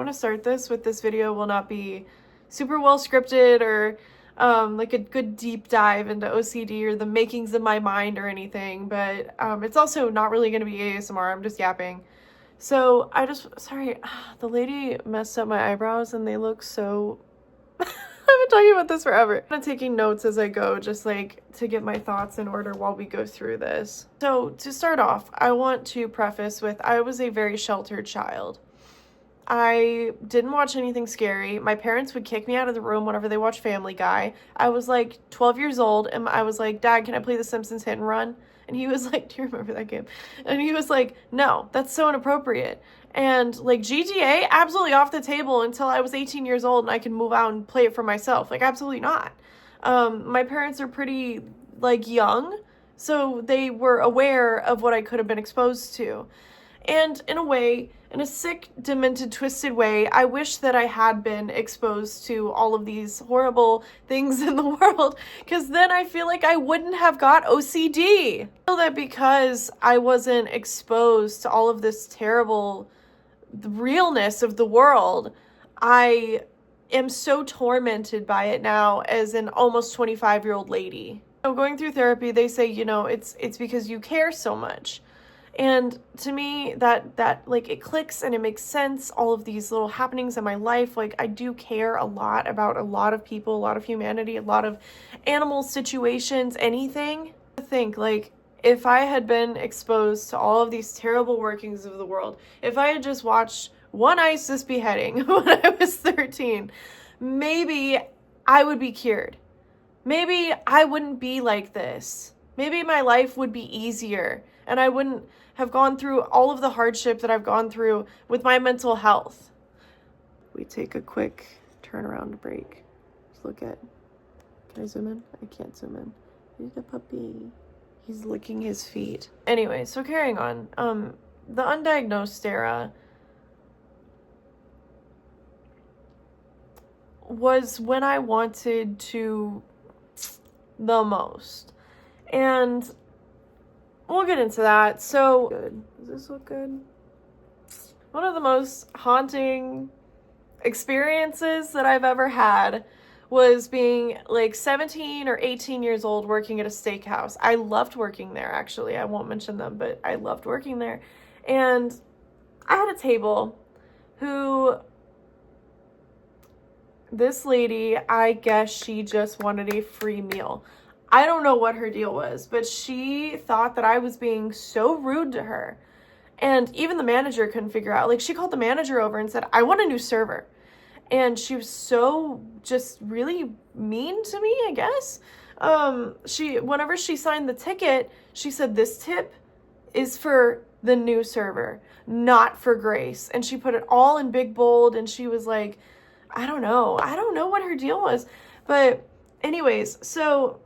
want to start this video will not be super well scripted or like a good deep dive into OCD or the makings of my mind or anything, but it's also not really going to be ASMR. I'm just yapping. So sorry, the lady messed up my eyebrows and they look so, I've been talking about this forever. I'm taking notes as I go, just like to get my thoughts in order while we go through this. So to start off, I want to preface with, I was a very sheltered child. I didn't watch anything scary. My parents would kick me out of the room whenever they watched Family Guy. I was like 12 years old and I was like, Dad, can I play The Simpsons Hit and Run? And he was like, do you remember that game? And he was like, no, that's so inappropriate. And like GTA, absolutely off the table until I was 18 years old and I can move out and play it for myself. Like, absolutely not. My parents are pretty like young, so they were aware of what I could have been exposed to. And in a way, in a sick, demented, twisted way, I wish that I had been exposed to all of these horrible things in the world, because then I feel like I wouldn't have got OCD. I feel that because I wasn't exposed to all of this terrible realness of the world, I am so tormented by it now as an almost 25-year-old lady. So going through therapy, they say, you know, it's because you care so much. And to me, that like, it clicks and it makes sense. All of these little happenings in my life, like, I do care a lot about a lot of people, a lot of humanity, a lot of animal situations, anything. I think, like, if I had been exposed to all of these terrible workings of the world, if I had just watched one ISIS beheading when I was 13, maybe I would be cured. Maybe I wouldn't be like this. Maybe my life would be easier and I wouldn't have gone through all of the hardship that I've gone through with my mental health. We take a quick turnaround break. Just look at, can I zoom in? I can't zoom in. Look at the puppy. He's licking his feet. Anyway, so carrying on. The undiagnosed era was when I wanted to the most. And we'll get into that. So, good. Does this look good? One of the most haunting experiences that I've ever had was being like 17 or 18 years old working at a steakhouse. I loved working there, actually. I won't mention them, but I loved working there. And I had a table who, this lady, I guess she just wanted a free meal. I don't know what her deal was, but she thought that I was being so rude to her. And even the manager couldn't figure out. Like, she called the manager over and said, I want a new server. And she was so just really mean to me, I guess. Whenever she signed the ticket, she said, this tip is for the new server, not for Grace. And she put it all in big bold, and she was like, I don't know what her deal was. But anyways, so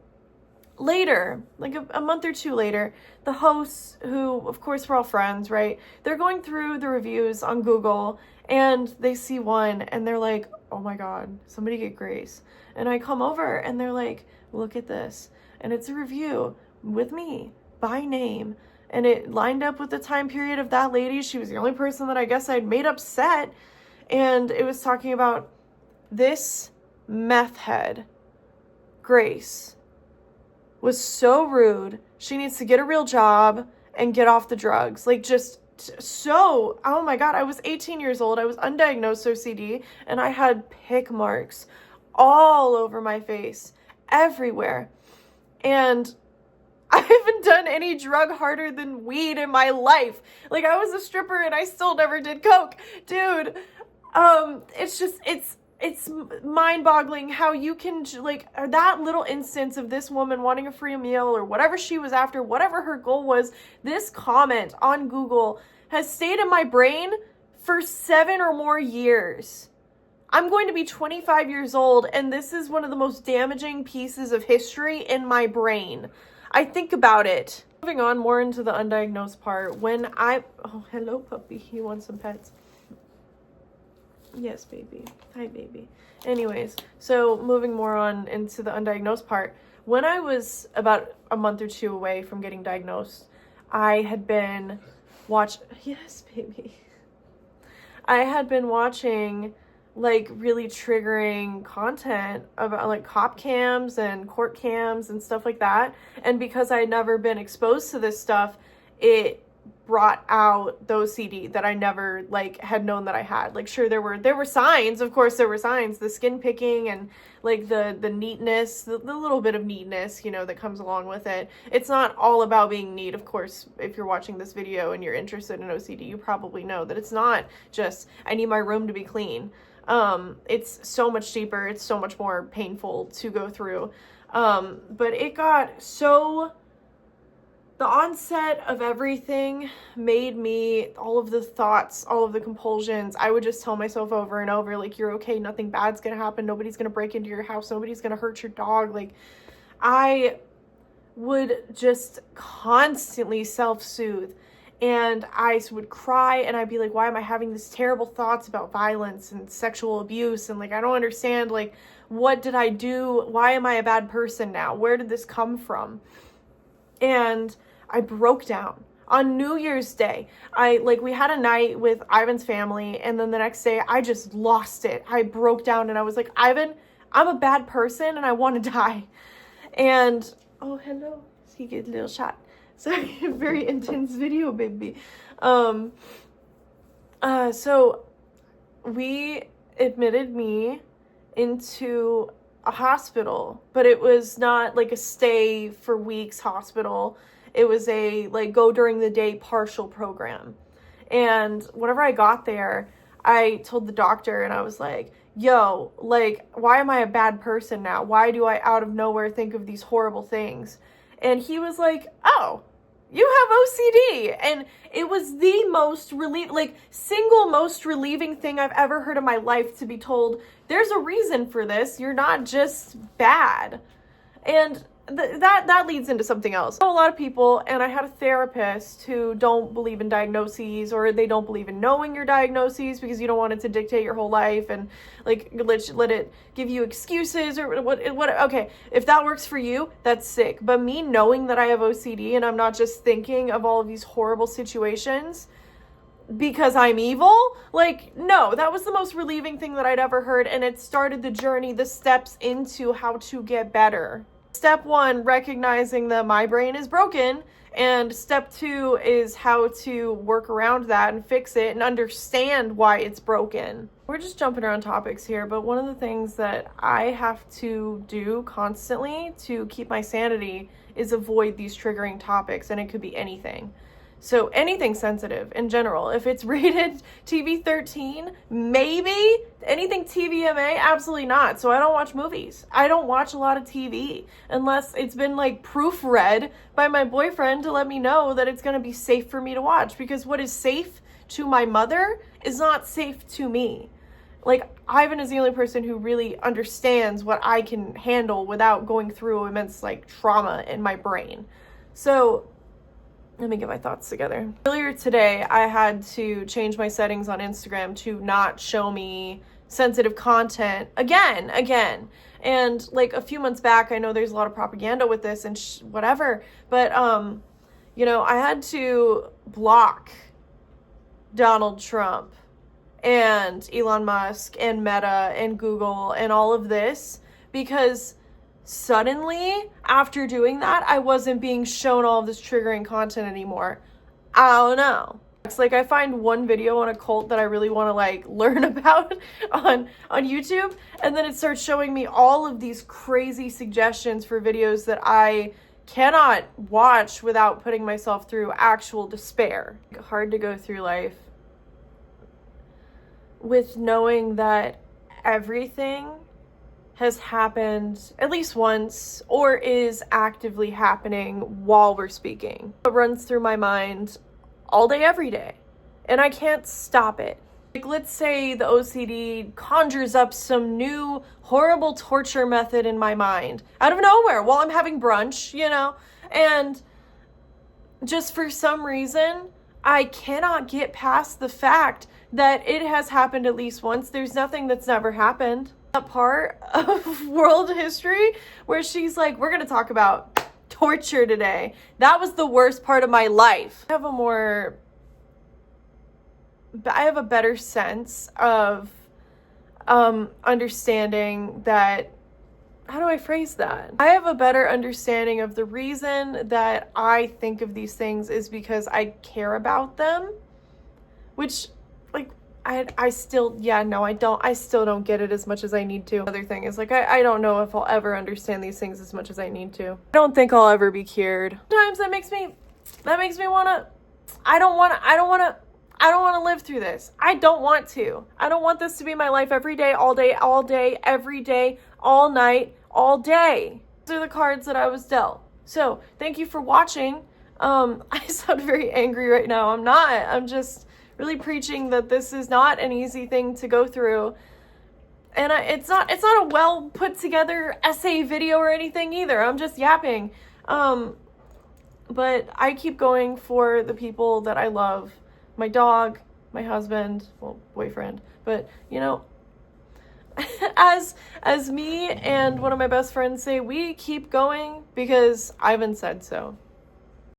later, like a month or two later, the hosts, who of course we're all friends, right? They're going through the reviews on Google and they see one and they're like, oh my God, somebody get Grace. And I come over and they're like, look at this. And it's a review with me by name. And it lined up with the time period of that lady. She was the only person that I guess I'd made upset. And it was talking about this meth head, Grace, was so rude. She needs to get a real job and get off the drugs. Like, just so, oh my God, I was 18 years old. I was undiagnosed OCD and I had pick marks all over my face, everywhere. And I haven't done any drug harder than weed in my life. Like, I was a stripper and I still never did coke. Dude, it's mind-boggling how you can, like, that little instance of this woman wanting a free meal or whatever she was after, whatever her goal was, this comment on Google has stayed in my brain for 7 or more years. I'm going to be 25 years old, and this is one of the most damaging pieces of history in my brain. I think about it. Moving on more into the undiagnosed part, oh, hello, puppy. You want some pets? Yes, baby. Hi, baby. Anyways, so moving more on into the undiagnosed part. When I was about a month or two away from getting diagnosed, I had been yes, baby. I had been watching like really triggering content about like cop cams and court cams and stuff like that. And because I had never been exposed to this stuff, it brought out the OCD that I never like had known that I had. Like, sure, there were signs, of course there were signs, the skin picking and like the neatness, the little bit of neatness, you know, that comes along with it. It's not all about being neat. Of course, if you're watching this video and you're interested in OCD, you probably know that it's not just, I need my room to be clean. It's so much deeper. It's so much more painful to go through. But it got so, the onset of everything made me, all of the thoughts, all of the compulsions, I would just tell myself over and over, like, you're okay, nothing bad's gonna happen, nobody's gonna break into your house, nobody's gonna hurt your dog. Like, I would just constantly self-soothe. And I would cry and I'd be like, why am I having these terrible thoughts about violence and sexual abuse? And like, I don't understand, like, what did I do? Why am I a bad person now? Where did this come from? And I broke down. On New Year's Day, we had a night with Ivan's family, and then the next day I just lost it. I broke down and I was like, Ivan, I'm a bad person and I want to die. And, oh, hello. He gets a little shot. Sorry, very intense video, baby. So we admitted me into a hospital, but it was not like a stay for weeks hospital. It was a like go during the day partial program. And whenever I got there, I told the doctor and I was like, yo, like, why am I a bad person now? Why do I out of nowhere think of these horrible things? And he was like, oh, you have OCD. And it was the most single most relieving thing I've ever heard in my life, to be told there's a reason for this. You're not just bad. And that leads into something else. A lot of people, and I had a therapist who don't believe in diagnoses, or they don't believe in knowing your diagnoses because you don't want it to dictate your whole life and like let it give you excuses or what. Okay, if that works for you, that's sick. But me knowing that I have OCD and I'm not just thinking of all of these horrible situations because I'm evil, like, no, that was the most relieving thing that I'd ever heard. And it started the journey, the steps into how to get better. Step 1, recognizing that my brain is broken, and step 2 is how to work around that and fix it and understand why it's broken. We're just jumping around topics here, but one of the things that I have to do constantly to keep my sanity is avoid these triggering topics, and it could be anything. So anything sensitive in general. If it's rated TV-13, maybe. Anything TVMA, absolutely not. So I don't watch movies. I don't watch a lot of TV unless it's been like proofread by my boyfriend to let me know that it's going to be safe for me to watch. Because what is safe to my mother is not safe to me. Like, Ivan is the only person who really understands what I can handle without going through immense like trauma in my brain. So let me get my thoughts together. Earlier today, I had to change my settings on Instagram to not show me sensitive content again. And like a few months back, I know there's a lot of propaganda with this and whatever, but you know, I had to block Donald Trump and Elon Musk and Meta and Google and all of this because suddenly, after doing that, I wasn't being shown all of this triggering content anymore. I don't know. It's like I find one video on a cult that I really want to like learn about on YouTube, and then it starts showing me all of these crazy suggestions for videos that I cannot watch without putting myself through actual despair. Hard to go through life with knowing that everything has happened at least once or is actively happening while we're speaking. It runs through my mind all day, every day, and I can't stop it. Like, let's say the OCD conjures up some new horrible torture method in my mind out of nowhere while I'm having brunch, you know, and just for some reason, I cannot get past the fact that it has happened at least once. There's nothing that's never happened. That part of world history where she's like, we're going to talk about torture today. That was the worst part of my life. I have a more I have a better sense of understanding that, how do I phrase that? I have a better understanding of the reason that I think of these things is because I care about them, which, like, I still, yeah, no, I still don't get it as much as I need to. Other thing is, like, I don't know if I'll ever understand these things as much as I need to. I don't think I'll ever be cured. Sometimes that makes me wanna, I don't wanna live through this. I don't want to. I don't want this to be my life every day, all day, every day, all night, all day. These are the cards that I was dealt. So, thank you for watching. I sound very angry right now. I'm not. I'm just really preaching that this is not an easy thing to go through. And it's not a well put together essay video or anything either. I'm just yapping. But I keep going for the people that I love. My dog, my husband, well, boyfriend. But, you know, as me and one of my best friends say, we keep going because Ivan said so.